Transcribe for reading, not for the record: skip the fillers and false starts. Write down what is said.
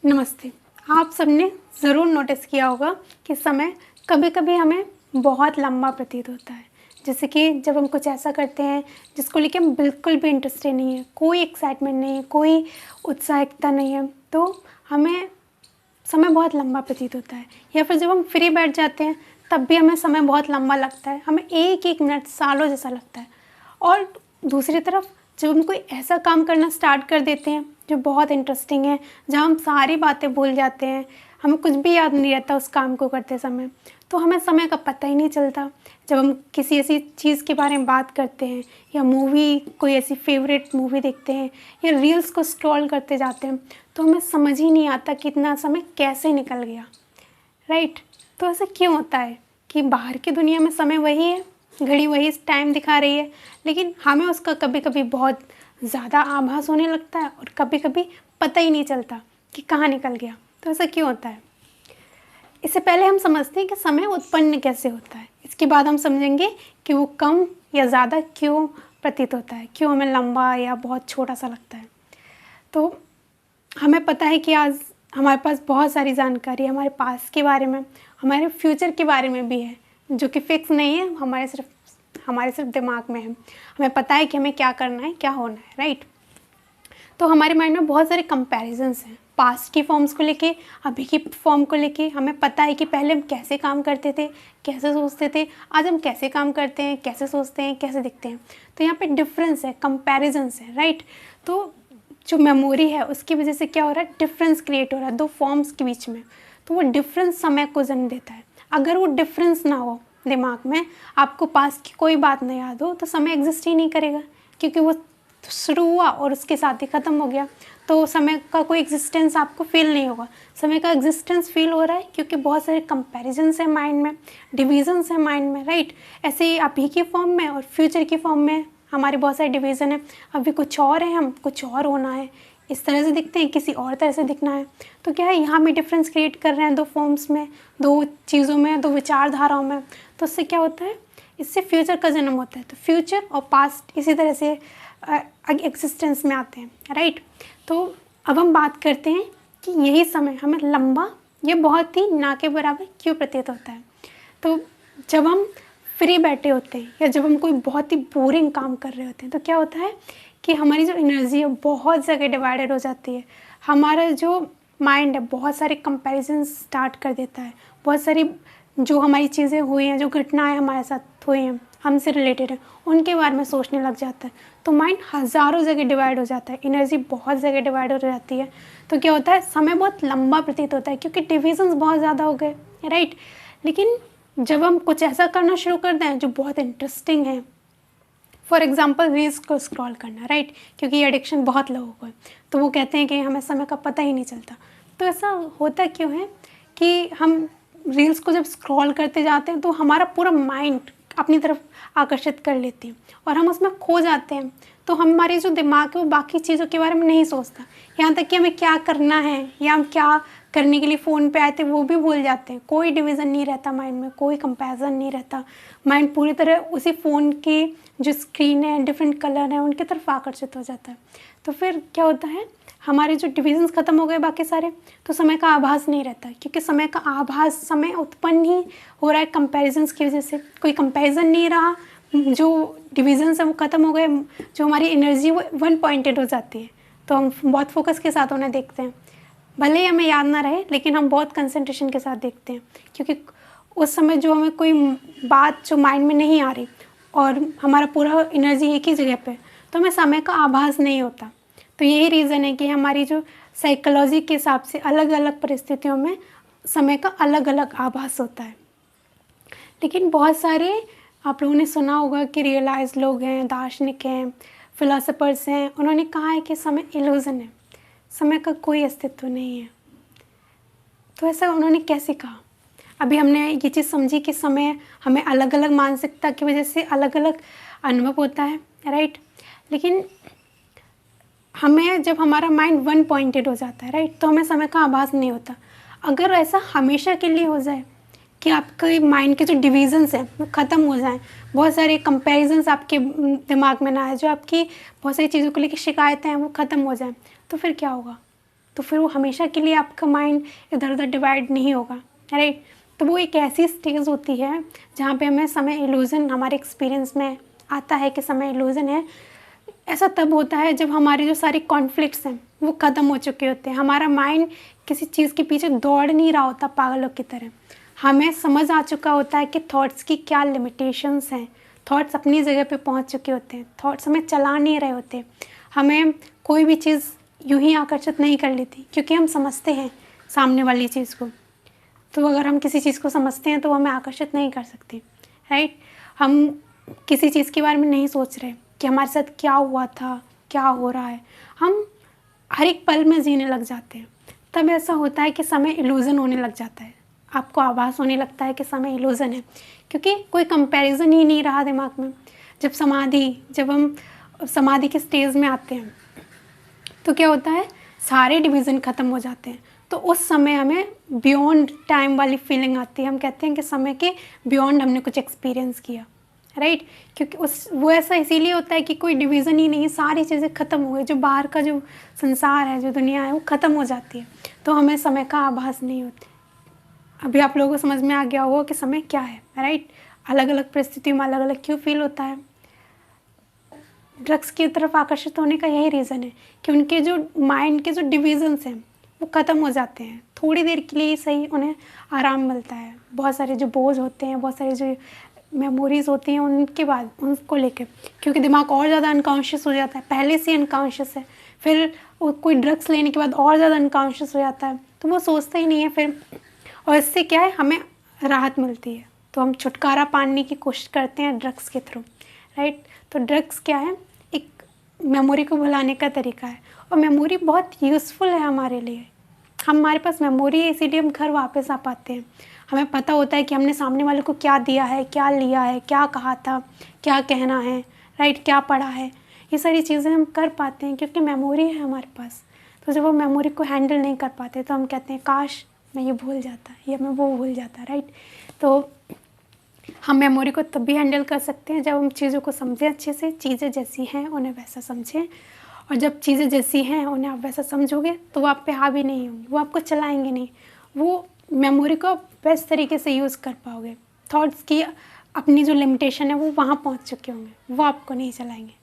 नमस्ते। आप सबने ज़रूर नोटिस किया होगा कि समय कभी-कभी हमें बहुत लंबा प्रतीत होता है। जैसे कि जब हम कुछ ऐसा करते हैं जिसको लेके हम बिल्कुल भी इंटरेस्टेड नहीं है, कोई एक्साइटमेंट नहीं है, कोई उत्साहिकता नहीं है, तो हमें समय बहुत लंबा प्रतीत होता है। या फिर जब हम फ्री बैठ जाते हैं तब भी हमें समय बहुत लंबा लगता है, हमें एक-एक मिनट सालों जैसा लगता है। और दूसरी तरफ जब हम कोई ऐसा काम करना स्टार्ट कर देते हैं जो बहुत इंटरेस्टिंग है, जहाँ हम सारी बातें भूल जाते हैं, हमें कुछ भी याद नहीं रहता उस काम को करते समय, तो हमें समय का पता ही नहीं चलता। जब हम किसी ऐसी चीज़ के बारे में बात करते हैं या मूवी, कोई ऐसी फेवरेट मूवी देखते हैं या रील्स को स्क्रॉल करते जाते हैं, तो हमें समझ ही नहीं आता कि इतना समय कैसे निकल गया, राइट? तो ऐसा क्यों होता है कि बाहर की दुनिया में समय वही है, घड़ी वही टाइम दिखा रही है, लेकिन हमें उसका कभी-कभी बहुत ज़्यादा आभास होने लगता है और कभी-कभी पता ही नहीं चलता कि कहाँ निकल गया। तो ऐसा क्यों होता है? इससे पहले हम समझते हैं कि समय उत्पन्न कैसे होता है। इसके बाद हम समझेंगे कि वो कम या ज़्यादा क्यों प्रतीत होता है, क्यों हमें लंबा या बहुत छोटा-सा लगता है। तो हमें पता है कि आज हमारे पास बहुत सारी जानकारी हमारे पास्ट के बारे में, हमारे फ्यूचर के बारे में भी है, जो कि फिक्स नहीं है, हमारे सिर्फ दिमाग में है। हमें पता है कि हमें क्या करना है, क्या होना है, राइट? तो हमारे माइंड में बहुत सारे कंपैरिजंस हैं, पास्ट की फॉर्म्स को लेके, अभी की फॉर्म को लेके। हमें पता है कि पहले हम कैसे काम करते थे, कैसे सोचते थे, आज हम कैसे काम करते हैं, कैसे सोचते हैं, कैसे दिखते हैं। तो यहाँ पे डिफरेंस है, कंपैरिजंस है, राइट? तो जो मेमोरी है उसकी वजह से क्या हो रहा है, डिफरेंस क्रिएट हो रहा है दो फॉर्म्स के बीच में। तो वो डिफरेंस समय को जन्म देता है। अगर वो डिफरेंस ना हो दिमाग में, आपको पास्ट की कोई बात ना याद हो, तो समय एग्जिस्ट ही नहीं करेगा, क्योंकि वो शुरू हुआ और उसके साथ ही ख़त्म हो गया। तो समय का कोई एग्जिस्टेंस आपको फील नहीं होगा। समय का एग्जिस्टेंस फील हो रहा है क्योंकि बहुत सारे कंपैरिजंस है माइंड में, डिविजन्स है माइंड में, राइट? ऐसे ही अभी की फॉर्म में और फ्यूचर की फॉर्म में हमारे बहुत सारे डिवीज़न है। अभी कुछ और है, हम कुछ और होना है, इस तरह से दिखते हैं, किसी और तरह से दिखना है। तो क्या है, यहाँ भी डिफरेंस क्रिएट कर रहे हैं दो फॉर्म्स में, दो चीज़ों में, दो विचारधाराओं में। तो इससे क्या होता है, इससे फ्यूचर का जन्म होता है। तो फ्यूचर और पास्ट इसी तरह से एग्जिस्टेंस में आते हैं, राइट? तो अब हम बात करते हैं कि यही समय हमें लंबा या बहुत ही ना के बराबर क्यों प्रतीत होता है। तो जब हम फ्री बैठे होते हैं या जब हम कोई बहुत ही बोरिंग काम कर रहे होते हैं, तो क्या होता है कि हमारी जो एनर्जी है बहुत जगह डिवाइडेड हो जाती है। हमारा जो माइंड है बहुत सारे कंपैरिजन स्टार्ट कर देता है। बहुत सारी जो हमारी चीज़ें हुई हैं, जो घटनाएं हमारे साथ हुई हैं, हमसे रिलेटेड है, उनके बारे में सोचने लग जाता है। तो माइंड हज़ारों जगह डिवाइड हो जाता है, एनर्जी बहुत जगह डिवाइड हो जाती है। तो क्या होता है, समय बहुत लंबा प्रतीत होता है क्योंकि डिविजन्स बहुत ज़्यादा हो गए, राइट? लेकिन जब हम कुछ ऐसा करना शुरू कर दें जो बहुत इंटरेस्टिंग है, फॉर एग्जाम्पल रील्स को स्क्रॉल करना, राइट? क्योंकि ये एडिक्शन बहुत लोगों को है, तो वो कहते हैं कि हमें समय का पता ही नहीं चलता। तो ऐसा होता क्यों है कि हम रील्स को जब स्क्रॉल करते जाते हैं तो हमारा पूरा माइंड अपनी तरफ आकर्षित कर लेते हैं और हम उसमें खो जाते हैं। तो हमारी जो दिमाग है वो बाकी चीज़ों के बारे में नहीं सोचता, यहाँ तक कि हमें क्या करना है या हम क्या करने के लिए फ़ोन पे आए थे वो भी भूल जाते हैं। कोई डिवीज़न नहीं रहता माइंड में, कोई कंपैरिजन नहीं रहता। माइंड पूरी तरह उसी फ़ोन की जो स्क्रीन है, डिफरेंट कलर हैं, उनकी तरफ आकर्षित हो जाता है। तो फिर क्या होता है, हमारे जो डिविजन्स ख़त्म हो गए बाकी सारे, तो समय का आभास नहीं रहता, क्योंकि समय का आभास समय उत्पन्न ही हो रहा है कंपैरिजन्स की वजह से। कोई कंपैरिजन नहीं रहा, जो डिविजन्स हैं वो ख़त्म हो गए, जो हमारी एनर्जी वो वन पॉइंटेड हो जाती है। तो हम बहुत फोकस के साथ उन्हें देखते हैं, भले ही हमें याद ना रहे, लेकिन हम बहुत कंसंट्रेशन के साथ देखते हैं, क्योंकि उस समय जो हमें कोई बात जो माइंड में नहीं आ रही और हमारा पूरा एनर्जी एक ही जगह पे, तो हमें समय का आभास नहीं होता। तो यही रीज़न है कि हमारी जो साइकोलॉजी के हिसाब से अलग अलग परिस्थितियों में समय का अलग अलग आभास होता है। लेकिन बहुत सारे आप लोगों ने सुना होगा कि रियलाइज लोग हैं, दार्शनिक हैं, फिलोसोफर्स हैं, उन्होंने कहा है कि समय इल्यूज़न है, समय का कोई अस्तित्व नहीं है। तो ऐसा उन्होंने कैसे कहा? अभी हमने ये चीज़ समझी कि समय हमें अलग अलग मानसिकता की वजह से अलग अलग अनुभव होता है, राइट? लेकिन हमें जब हमारा माइंड वन पॉइंटेड हो जाता है, राइट, तो हमें समय का आभास नहीं होता। अगर ऐसा हमेशा के लिए हो जाए कि आपके माइंड के जो डिविजन्स हैं वो ख़त्म हो जाएं, बहुत सारे कंपैरिजंस आपके दिमाग में ना आए, जो आपकी बहुत सारी चीज़ों को लेकर शिकायतें हैं वो ख़त्म हो जाएं, तो फिर क्या होगा? तो फिर वो हमेशा के लिए आपका माइंड इधर उधर डिवाइड नहीं होगा, राइट। तो वो एक ऐसी स्टेज होती है जहाँ पे हमें समय इल्यूज़न हमारे एक्सपीरियंस में आता है कि समय इल्यूज़न है। ऐसा तब होता है जब हमारे जो सारे कॉन्फ्लिक्ट्स हैं वो ख़त्म हो चुके होते हैं, हमारा माइंड किसी चीज़ के पीछे दौड़ नहीं रहा होता पागलों की तरह। हमें समझ आ चुका होता है कि थॉट्स की क्या लिमिटेशंस हैं, थॉट्स अपनी जगह पे पहुंच चुके होते हैं, थॉट्स हमें चला नहीं रहे होते, हमें कोई भी चीज़ यूं ही आकर्षित नहीं कर लेती, क्योंकि हम समझते हैं सामने वाली चीज़ को। तो अगर हम किसी चीज़ को समझते हैं तो हमें आकर्षित नहीं कर सकती, राइट। हम किसी चीज़ के बारे में नहीं सोच रहे कि हमारे साथ क्या हुआ था, क्या हो रहा है, हम हर एक पल में जीने लग जाते हैं। तब ऐसा होता है कि समय इल्यूज़न होने लग जाता है, आपको आभास होने लगता है कि समय इल्यूज़न है, क्योंकि कोई कंपैरिजन ही नहीं रहा दिमाग में। जब हम समाधि के स्टेज में आते हैं तो क्या होता है, सारे डिवीज़न ख़त्म हो जाते हैं। तो उस समय हमें बियॉन्ड टाइम वाली फीलिंग आती है, हम कहते हैं कि समय के बियॉन्ड हमने कुछ एक्सपीरियंस किया, राइट। क्योंकि वो ऐसा इसीलिए होता है कि कोई डिवीज़न ही नहीं, सारी चीज़ें ख़त्म हो गई, जो बाहर का जो संसार है, जो दुनिया है, वो ख़त्म हो जाती है, तो हमें समय का आभास नहीं होती। अभी आप लोगों को समझ में आ गया होगा कि समय क्या है, राइट। अलग अलग परिस्थितियों में अलग अलग क्यों फील होता है। ड्रग्स की तरफ आकर्षित होने का यही रीज़न है कि उनके जो माइंड के जो डिवीज़न्स हैं वो ख़त्म हो जाते हैं, थोड़ी देर के लिए ही सही उन्हें आराम मिलता है। बहुत सारे जो बोझ होते हैं, बहुत सारे जो मेमोरीज़ होती हैं उनके बाद उनको लेके, क्योंकि दिमाग और ज़्यादा अनकॉन्शियस हो जाता है, पहले से अनकॉन्शियस है, फिर वो कोई ड्रग्स लेने के बाद और ज़्यादा अनकॉन्शियस हो जाता है, तो वो सोचता ही नहीं है फिर। और इससे क्या है, हमें राहत मिलती है, तो हम छुटकारा पाने की कोशिश करते हैं ड्रग्स के थ्रू, राइट। तो ड्रग्स क्या है, एक मेमोरी को भुलाने का तरीका है, और मेमोरी बहुत यूज़फुल है हमारे लिए। हमारे पास मेमोरी है, इसीलिए हम घर वापस आ पाते हैं। हमें पता होता है कि हमने सामने वाले को क्या दिया है, क्या लिया है, क्या कहा था, क्या कहना है, राइट, क्या पढ़ा है, ये सारी चीज़ें हम कर पाते हैं क्योंकि मेमोरी है हमारे पास। तो जब वो मेमोरी को हैंडल नहीं कर पाते तो हम कहते हैं काश मैं ये भूल जाता या मैं वो भूल जाता, राइट। तो हम मेमोरी को तब भी हैंडल कर सकते हैं जब हम चीज़ों को समझें अच्छे से, चीज़ें जैसी हैं उन्हें वैसा समझें, और जब चीज़ें जैसी हैं उन्हें आप वैसा समझोगे तो वो आप पे हावी नहीं होंगी, वो आपको चलाएंगे नहीं, वो मेमोरी को बेस्ट तरीके से यूज़ कर पाओगे। थॉट्स की अपनी जो लिमिटेशन है वो वहाँ पहुँच चुके होंगे, वो आपको नहीं चलाएंगे।